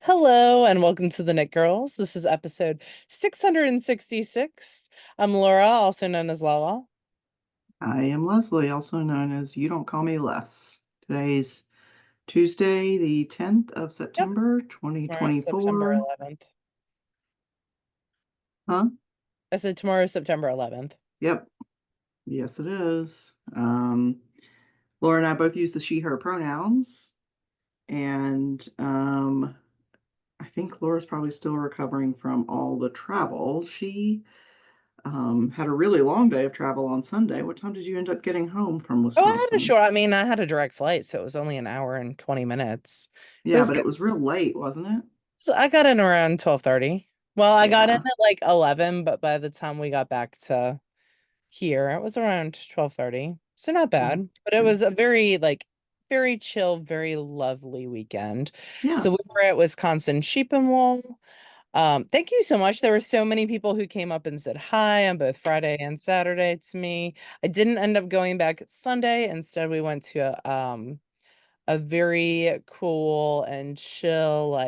Hello and welcome to the Knit Girls. This is episode 666. I'm Laura, also known as Lala. I am Leslie, also known as You Don't Call Me Les. Today's Tuesday, the 10th of Yep. September, Tomorrow's September 2024. 11th. Huh? I said tomorrow's September 11th. Yep. Yes, it is. Laura and I both use the she, her pronouns. And I think Laura's probably still recovering from all the travel. She had a really long day of travel on Sunday. What time did you end up getting home from Oh, Wisconsin? I had a direct flight, so it was only an hour and 20 minutes. It Yeah, was but good. it was real late, wasn't it? So I got in around 12:30. Well, I got in Yeah. at like 11, but by the time we got back to here, it was around 12:30. So not Oh, bad, but it okay. was a very chill, very lovely weekend. Yeah. So we were at Wisconsin Sheep and Wool. Thank you so much. There were so many people who came up and said hi on both Friday and Saturday to me. I didn't end up going back Sunday. Instead, we went to a very cool and chill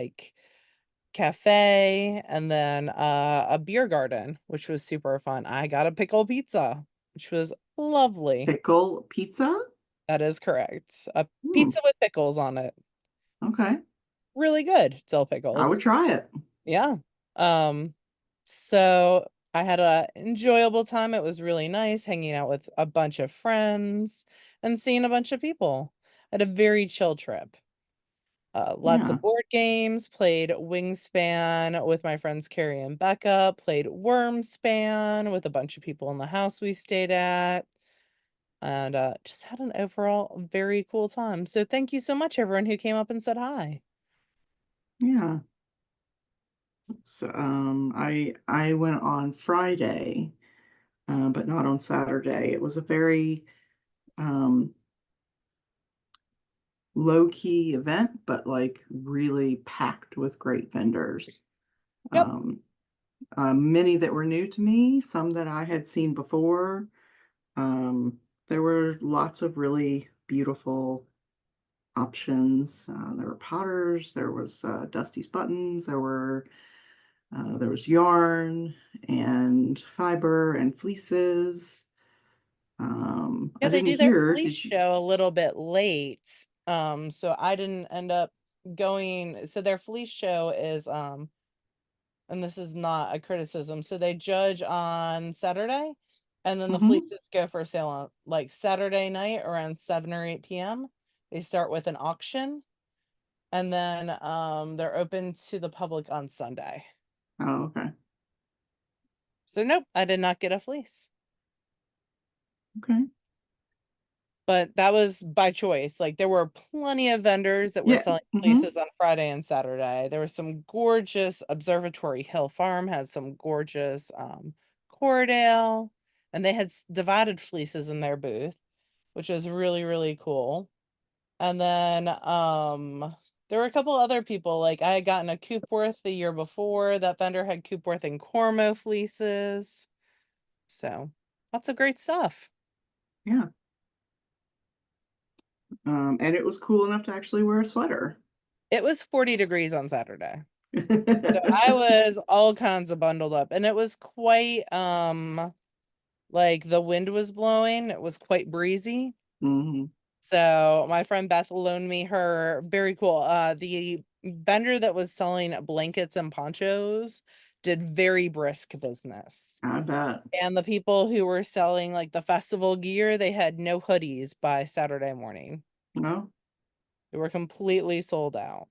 cafe and then a beer garden, which was super fun. I got a pickle pizza, which was lovely. Pickle pizza? That is correct. A Hmm. pizza with pickles on it. Okay. Really good, dill I would pickles. try it. Yeah. Um, so I had a enjoyable time. It was really nice hanging out with a bunch of friends and seeing a bunch of people. I had a very chill trip. Lots Yeah. of board games, played Wingspan with my friends Carrie and Becca, played Wormspan with a bunch of people in the house we stayed at, and just had an overall very cool time. So thank you so much, everyone who came up and said hi. Yeah. So I went on Friday, but not on Saturday. It was a very um low-key event, but like really packed with great vendors. Yep, Um, Many that were new to me, some that I had seen before. There were lots of really beautiful options. There were potters, there was Dusty's buttons, there was yarn and fiber and fleeces. yeah, I they didn't do their hear, fleece did you? show a little bit late. So I didn't end up going. So their fleece show is and this is not a criticism. So they judge on Saturday, and then the Hmm. fleeces go for sale on like Saturday night around 7 or 8 p.m. They start with an auction, and then they're open to the public on Sunday. Oh, okay. So nope, I did not get a fleece. Okay. But that was by choice. Like there were plenty of vendors that were Yeah. selling Hmm. fleeces on Friday and Saturday. There was some gorgeous Observatory Hill Farm had some gorgeous Cordale, and they had divided fleeces in their booth, which was really, really cool. And then there were a couple other people, like I had gotten a Coopworth the year before. That vendor had Coopworth and Cormo fleeces. So lots of great stuff. Yeah. And it was cool enough to actually wear a sweater. It was 40 degrees on Saturday. So I was all kinds of bundled up, and it was quite like the wind was blowing. It was quite breezy. Hmm. So my friend Beth loaned me her very cool. The vendor that was selling blankets and ponchos did very brisk business. I bet. And the people who were selling like the festival gear, they had no hoodies by Saturday morning. No. They were completely sold out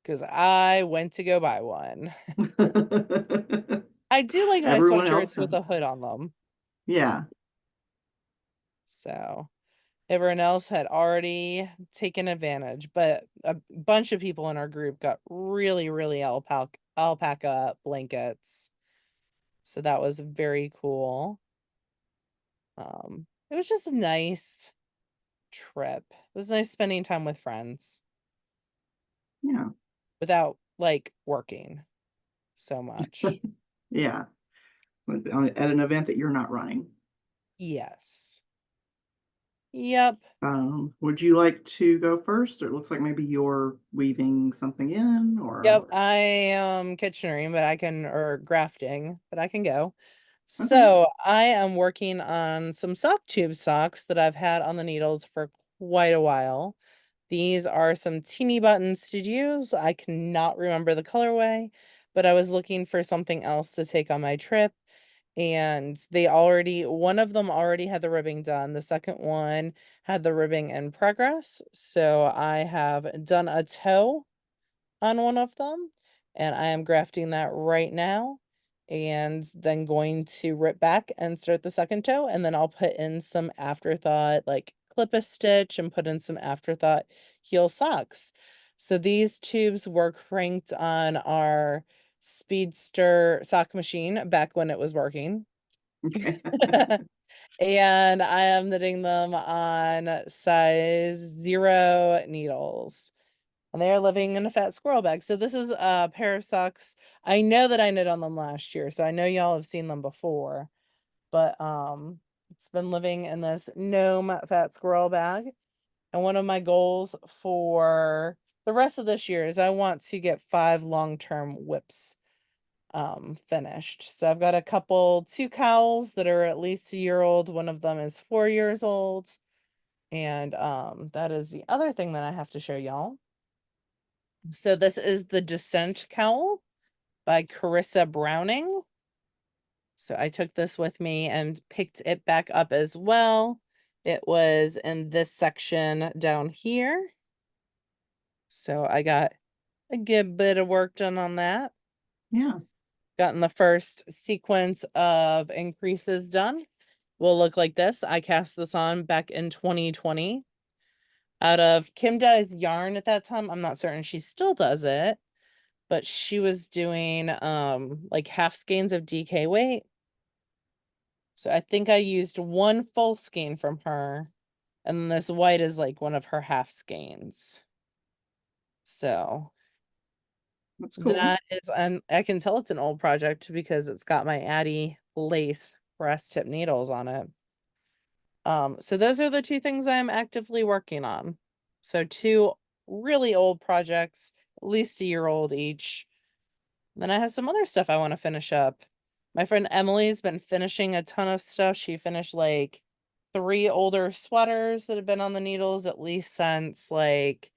because I went to go buy one. I do like my Everyone else sweatshirts with had. a hood on them. Yeah. So everyone else had already taken advantage, but a bunch of people in our group got really, really alpaca blankets. So that was very cool. It was just a nice trip. It was nice spending time with friends Yeah. without like working so much. Yeah. At an event that you're not running. Yes. Yep. Would you like to go first? Or it looks like maybe you're weaving something in, or Yep, I am kitchenery, but I can, or grafting, but I can go. okay. So I am working on some sock tube socks that I've had on the needles for quite a while. These are some Teeny Button Studios. I cannot remember the colorway, but I was looking for something else to take on my trip. And one of them already had the ribbing done. The second one had the ribbing in progress. So I have done a toe on one of them, and I am grafting that right now, and then going to rip back and start the second toe, and then I'll put in some afterthought, like clip a stitch and put in some afterthought heel socks. So these tubes were cranked on our Speedster sock machine back when it was working. Okay. And I am knitting them on size 0 needles, and they are living in a fat squirrel bag. So this is a pair of socks. I know that I knit on them last year, so I know y'all have seen them before, but it's been living in this gnome fat squirrel bag. And one of my goals for the rest of this year is I want to get 5 long-term whips finished. So I've got two cowls that are at least a year old. One of them is 4 years old. And that is the other thing that I have to show y'all. So this is the Descent Cowl by Carissa Browning. So I took this with me and picked it back up as well. It was in this section down here. So I got a good bit of work done on that. Yeah. Gotten the first sequence of increases done. Will look like this. I cast this on back in 2020 out of Kim Dye's yarn at that time. I'm not certain she still does it, but she was doing like half skeins of DK weight. So I think I used one full skein from her, and then this white is like one of her half skeins. So That's cool. that is, and I can tell it's an old project because it's got my Addie lace brass tip needles on it. So those are the two things I'm actively working on. So two really old projects, at least a year old each. Then I have some other stuff I want to finish up. My friend Emily's been finishing a ton of stuff. She finished like 3 older sweaters that have been on the needles at least since like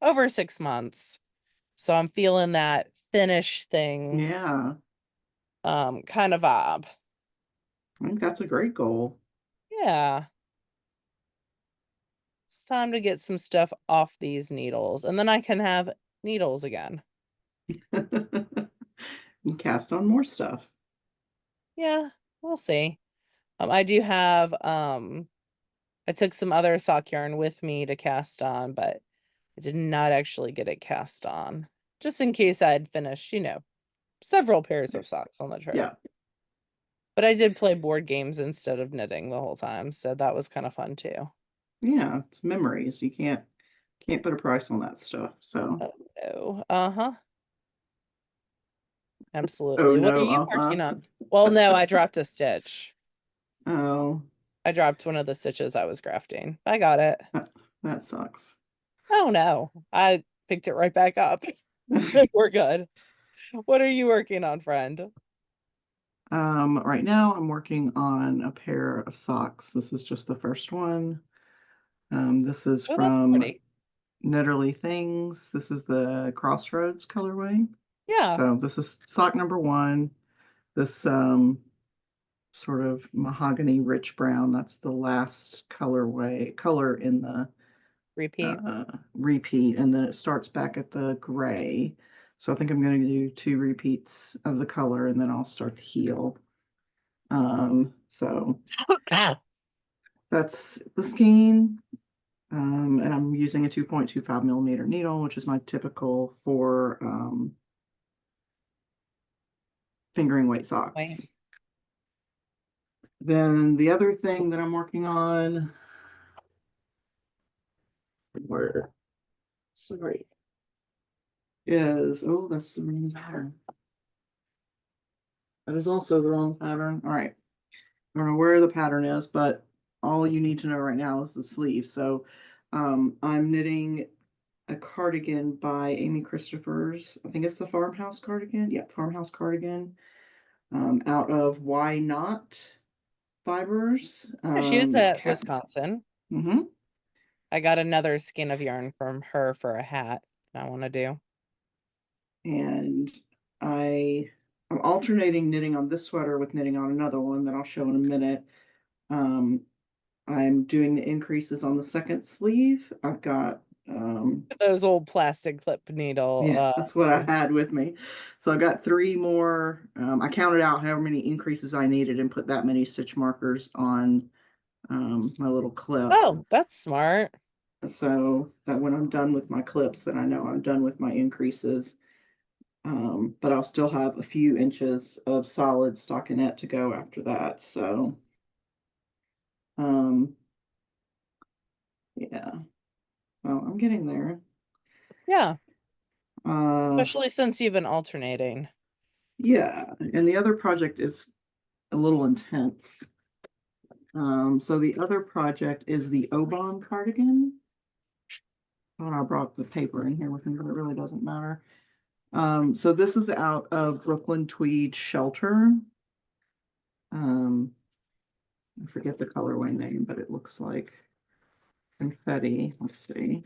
over 6 months. So I'm feeling that finish things Yeah. kind of vibe. I think that's a great goal. Yeah. It's time to get some stuff off these needles, and then I can have needles again. And cast on more stuff. Yeah, we'll see. I do have I took some other sock yarn with me to cast on, but I did not actually get it cast on. Just in case I had finished, several pairs of socks on the trip. Yeah. But I did play board games instead of knitting the whole time, so that was kind of fun too. Yeah. It's memories. You can't put a price on that stuff. So Oh no. Uh-huh. oh Absolutely. What are no, you working on? Well, no, I dropped a stitch. Oh, I dropped one of the stitches I was grafting. I got it. that, that sucks. Oh no. I picked it right back up. We're good. What are you working on, friend? Right now I'm working on a pair of socks. This is just the first one. This is Oh, that's from pretty. Knitterly Things. This is the Crossroads colorway. Yeah. So this is sock number one. This sort of mahogany rich brown. That's the last color in the Repeat. repeat, and then it starts back at the gray. So I think I'm going to do 2 repeats of the color, and then I'll start the heel. So that's the skein. And I'm using a 2.25 millimeter needle, which is my typical for fingering weight Wait. socks. Then the other thing that I'm working on, where, sorry, is, oh, that's the wrong pattern. That is also the wrong pattern. All right. I don't know where the pattern is, but all you need to know right now is the sleeve. So I'm knitting a cardigan by Amy Christopher's. I think it's the Farmhouse cardigan. Yep, Farmhouse cardigan. Out of Why Not Fibers. Yeah, she is at Cat. Wisconsin. Mm-hmm. I got another skein of yarn from her for a hat I want to do. And I I'm alternating knitting on this sweater with knitting on another one that I'll show in a minute. Um, I'm doing the increases on the second sleeve. I've got Those old plastic clip needle. yeah, that's what I had with me. So I've got three more. I counted out how many increases I needed and put that many stitch markers on my little clip. Oh, that's smart. So that when I'm done with my clips, then I know I'm done with my increases. But I'll still have a few inches of solid stockinette to go after that. So, um, yeah, well, I'm getting there. Yeah, Uh, especially since you've been alternating. yeah, and the other project is a little intense. So the other project is the Oban cardigan. Thought I brought the paper in here with me, but it really doesn't matter. So this is out of Brooklyn Tweed Shelter. Um, I forget the colorway name, but it looks like confetti. Let's see.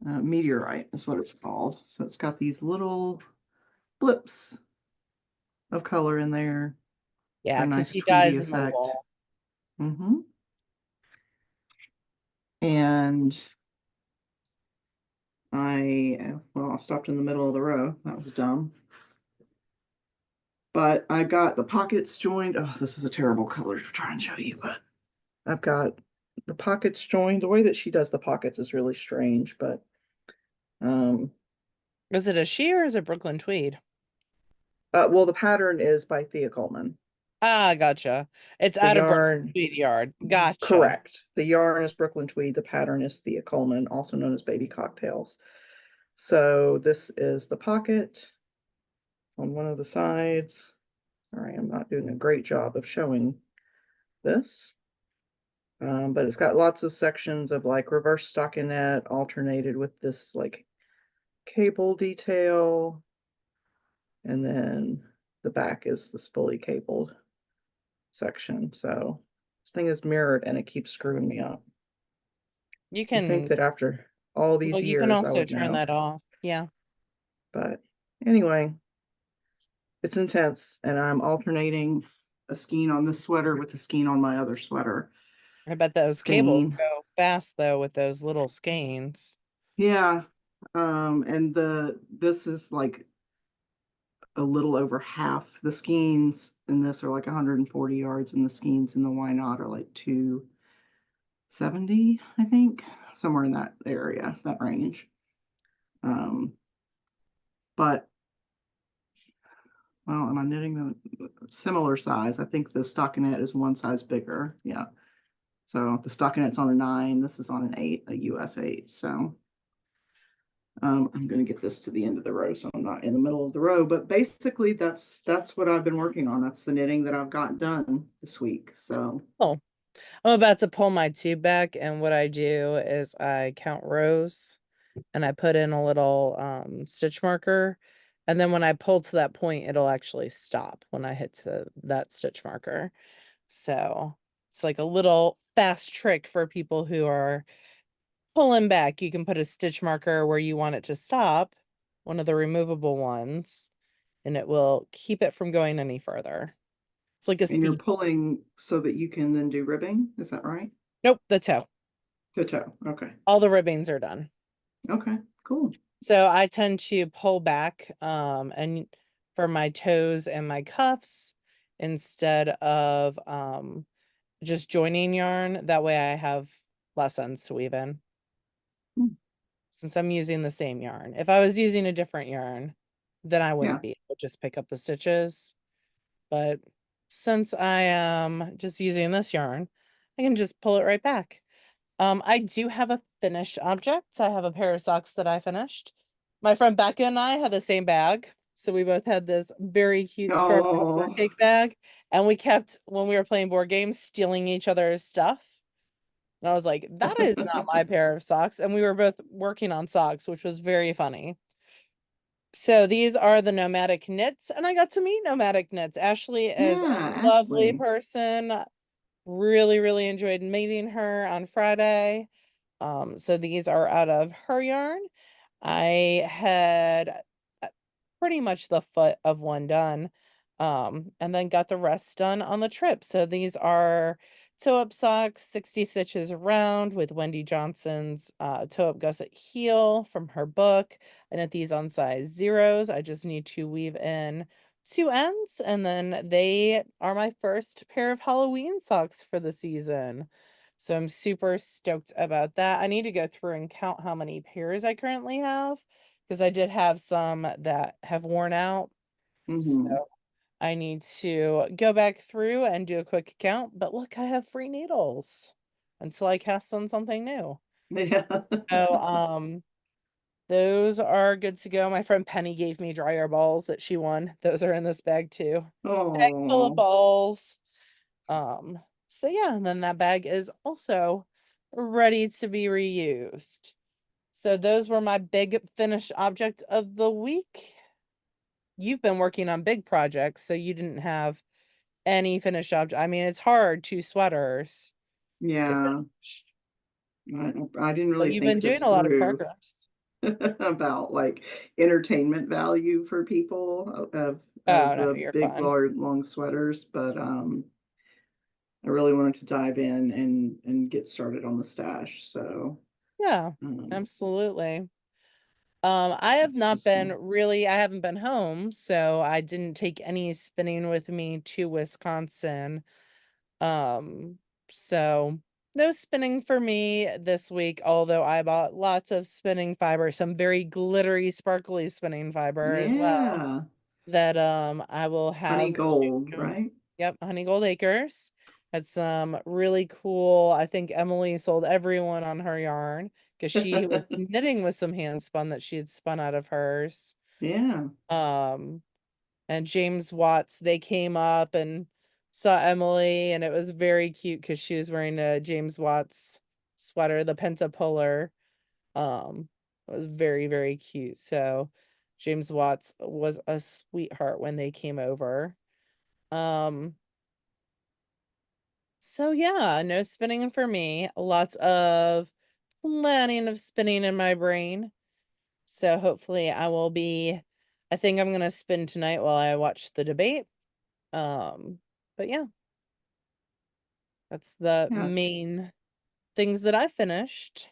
Meteorite is what it's called. So it's got these little blips of color in there for Yeah, a because nice he tweedy dies in the effect. wool. Mm-hmm. And I stopped in the middle of the row. That was dumb. But I got the pockets joined. Oh, this is a terrible color to try and show you, but I've got the pockets joined. The way that she does the pockets is really strange, but um, Is it a she or is it Brooklyn Tweed? well, the pattern is by Thea Coleman. Ah, gotcha. It's The out of Brooklyn yarn, Tweed yard. Gotcha. correct. The yarn is Brooklyn Tweed. The pattern is Thea Coleman, also known as Baby Cocktails. So this is the pocket on one of the sides. Sorry, I'm not doing a great job of showing this. But it's got lots of sections of like reverse stockinette alternated with this like cable detail. And then the back is this fully cabled section. So this thing is mirrored and it keeps screwing me up. You You think can, that after all well, these you can years I also would turn know. that off. Yeah. But anyway, it's intense and I'm alternating a skein on this sweater with a skein on my other sweater. I bet those cables Skein. go fast though with those little skeins. Yeah. And this is like a little over half. The skeins in this are like 140 yards, and the skeins in the Why Not are like 270, I think, somewhere in that area, that range. Um, but well, am I knitting the similar size? I think the stockinette is one size bigger. Yeah. So the stockinette's on a 9. This is on an 8, a US 8. So I'm going to get this to the end of the row, so I'm not in the middle of the row. But basically, that's what I've been working on. That's the knitting that I've got done this week. So Oh, I'm about to pull my tube back, and what I do is I count rows and I put in a little stitch marker. And then when I pull to that point, it'll actually stop when I hit to that stitch marker. So it's like a little fast trick for people who are pulling back. You can put a stitch marker where you want it to stop, one of the removable ones, and it will keep it from going any further. It's like a and you're speed. pulling so that you can then do ribbing. Is that right? Nope, the toe. The toe. Okay. All the ribbings are done. Okay. Cool. So I tend to pull back and for my toes and my cuffs instead of just joining yarn. That way I have less ends to weave in Hmm. since I'm using the same yarn. If I was using a different yarn, then I Yeah. wouldn't be able to just pick up the stitches. But since I am just using this yarn, I can just pull it right back. I do have a finished object. I have a pair of socks that I finished. My friend Becca and I had the same bag, So we both had this very cute strawberry Oh. shortcake bag, and we kept, when we were playing board games, stealing each other's stuff. And I was like, that is not my pair of socks. And we were both working on socks, which was very funny. So these are the Nomadic Knits, and I got to meet Nomadic Knits. Ashley is a Yeah, lovely Ashley. person. Really, really enjoyed meeting her on Friday. So these are out of her yarn. I had pretty much the foot of one done, and then got the rest done on the trip. So these are toe-up socks, 60 stitches around with Wendy Johnson's toe-up gusset heel from her book. I knit these on size zeros. I just need to weave in two ends, and then they are my first pair of Halloween socks for the season. So I'm super stoked about that. I need to go through and count how many pairs I currently have because I did have some that have worn out. So Hmm. I need to go back through and do a quick count. But look, I have free needles until I cast on something new. Yeah. So those are good to go. My friend Penny gave me dryer balls that she won. Those are in this bag too. Bag full of Oh, balls. Um, so yeah, and then that bag is also ready to be reused. So those were my big finished object of the week. You've been working on big projects, so you didn't have any finished object. I mean, it's hard, two sweaters to yeah. finish, I didn't but really you've been think doing this a lot of through progress. about like entertainment value for people of Oh no, the you're big, fine. large, long sweaters, but I really wanted to dive in and get started on the stash. So Yeah, um, absolutely. I have that's not been useful. really, I haven't been home, so I didn't take any spinning with me to Wisconsin. Um, so no spinning for me this week, although I bought lots of spinning fiber, some very glittery, sparkly spinning fiber as well Yeah, that I will honey have gold, to, right? yep, Honey Gold Acres. Had some really cool, I think Emily sold everyone on her yarn because she was knitting with some hand spun that she had spun out of hers. Yeah. Um, and James Watts, they came up and saw Emily, and it was very cute because she was wearing a James Watts sweater, the Pentapolar. It was very, very cute. So James Watts was a sweetheart when they came over. Um, so yeah, no spinning for me. Lots of planning of spinning in my brain. So hopefully I think I'm gonna spin tonight while I watch the debate. Um, but yeah, that's the Yeah. main things that I finished.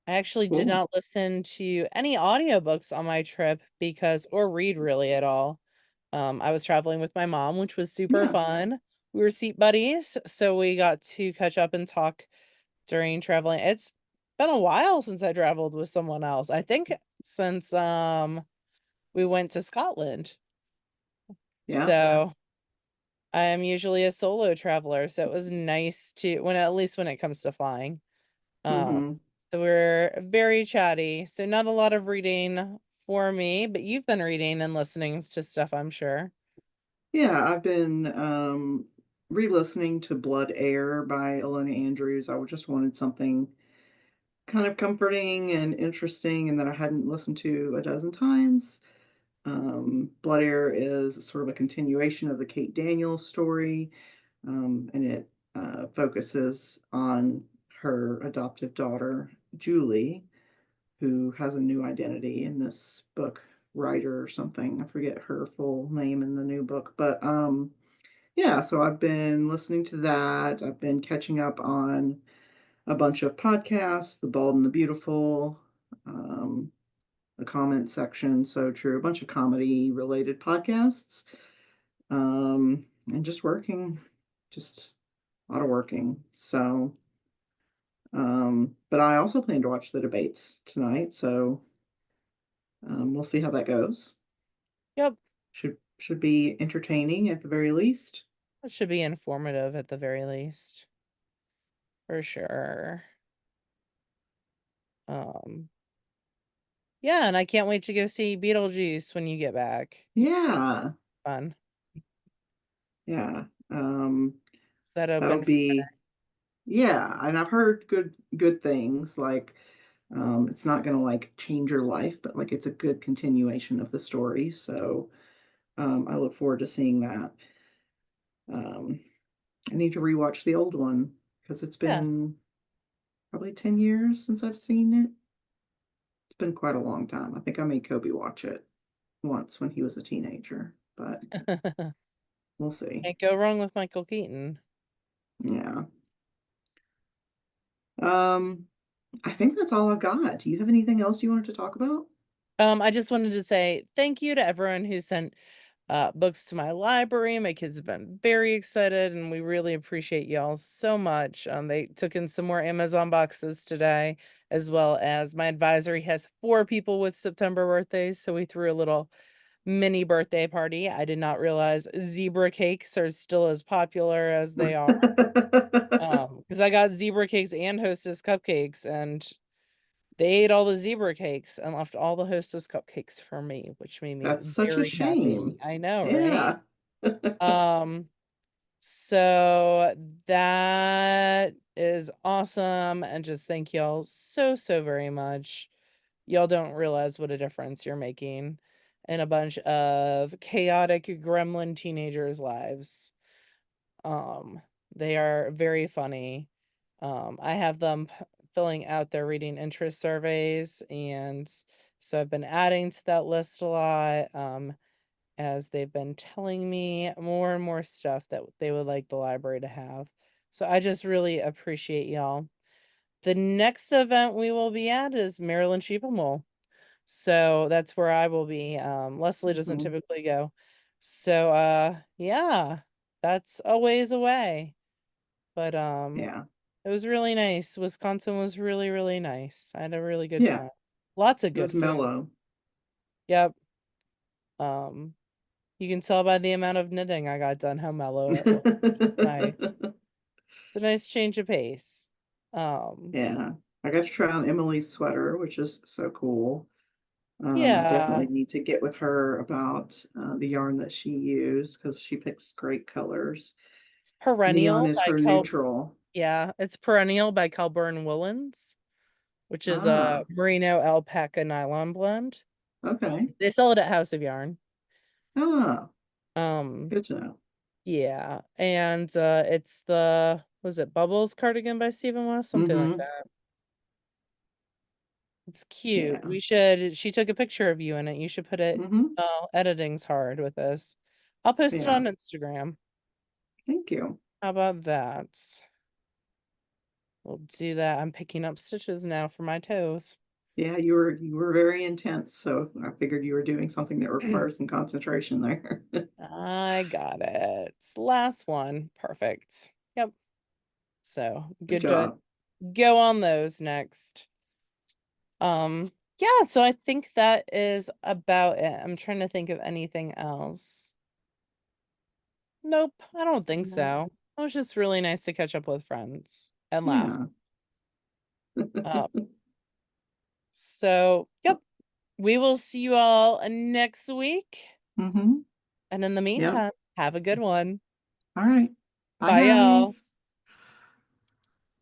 I actually did Cool. not listen to any audiobooks on my trip because, or read really at all. I was traveling with my mom, which was super Yeah. fun. We were seat buddies, so we got to catch up and talk during traveling. It's been a while since I traveled with someone else. I think since we went to Scotland. Yeah. So I am usually a solo traveler, so it was nice to when at least when it comes to flying. Um, Hmm. so we're very chatty. So not a lot of reading for me, but you've been reading and listening to stuff, I'm sure. Yeah, I've been re-listening to Blood Air by Elena Andrews. I just wanted something kind of comforting and interesting and that I hadn't listened to a dozen times. Blood Air is sort of a continuation of the Kate Daniels story, and it focuses on her adoptive daughter, Julie, who has a new identity in this book, writer or something. I forget her full name in the new book, but yeah, so I've been listening to that. I've been catching up on a bunch of podcasts, The Bald and the Beautiful, um, the comment section, so true, a bunch of comedy related podcasts, and just working, just a lot of working. So, but I also plan to watch the debates tonight, so we'll see how that goes. Yep, Should be entertaining at the very least. it should be informative at the very least, for sure. Um, Yeah, and I can't wait to go see Beetlejuice when you get back. Yeah, Fun. yeah. Is that That'll open? be yeah, and I've heard good things, like, it's not gonna, like, change your life, but, like, it's a good continuation of the story, so, I look forward to seeing that. Um, I need to rewatch the old one because it's Yeah. been probably 10 years since I've seen it. It's been quite a long time. I think I made Kobe watch it once when he was a teenager, but we'll see. Can't go wrong with Michael Keaton. Yeah. Um, I think that's all I've got. Do you have anything else you wanted to talk about? I just wanted to say thank you to everyone who sent books to my library. My kids have been very excited, and we really appreciate y'all so much. They took in some more Amazon boxes today, as well as my advisory has 4 people with September birthdays, so we threw a little mini birthday party. I did not realize zebra cakes are still as popular as they are. Because I got zebra cakes and Hostess cupcakes, and they ate all the zebra cakes and left all the Hostess cupcakes for me, which made me That's such a very happy. shame. I know, right? Yeah. Um, so that is awesome, and just thank y'all so, so very much. Y'all don't realize what a difference you're making in a bunch of chaotic gremlin teenagers' lives. Um, they are very funny. I have them filling out their reading interest surveys, and so I've been adding to that list a lot, as they've been telling me more and more stuff that they would like the library to have. So I just really appreciate y'all. The next event we will be at is Maryland Sheep and Wool. So that's where I will be. Leslie doesn't Mhm. typically go. So yeah, that's a ways away. But Yeah. it was really nice. Wisconsin was really, really nice. I had a really good Yeah. time. Lots of It was good food. mellow. Yep. Um, you can tell by the amount of knitting I got done how mellow it was, which is nice. It's a nice change of pace. Um, Yeah. I got to try on Emily's sweater, which is so cool. I yeah, definitely need to get with her about the yarn that she used because she picks great colors. it's Neon Perennial is by her neutral. It's Perennial by Kelburn Woolens, which is a Ah, merino alpaca nylon blend. okay. They sell it at House of Yarn. Ah, Um, good to know. yeah, and it's the was it Bubbles cardigan by Stephen West, something like Mm-hmm. that. It's cute. Yeah. We should. She took a picture of you in it. You should put it. Mm-hmm. Oh, editing's hard with this. I'll post it Yeah. on Instagram. Thank you. How about that? We'll do that. I'm picking up stitches now for my toes. Yeah, you were very intense, so I figured you were doing something that requires some concentration there. I got it. Last one. Perfect. Yep. So Good good to job. go on those next. Yeah, so I think that is about it. I'm trying to think of anything else. Nope, I don't think No. so. It was just really nice to catch up with friends and laugh. Yeah. Uh, so yep, we will see you all next week. Mm-hmm. And in the Yep. meantime, have a good one. All right. Bye, Bye, y'all. guys.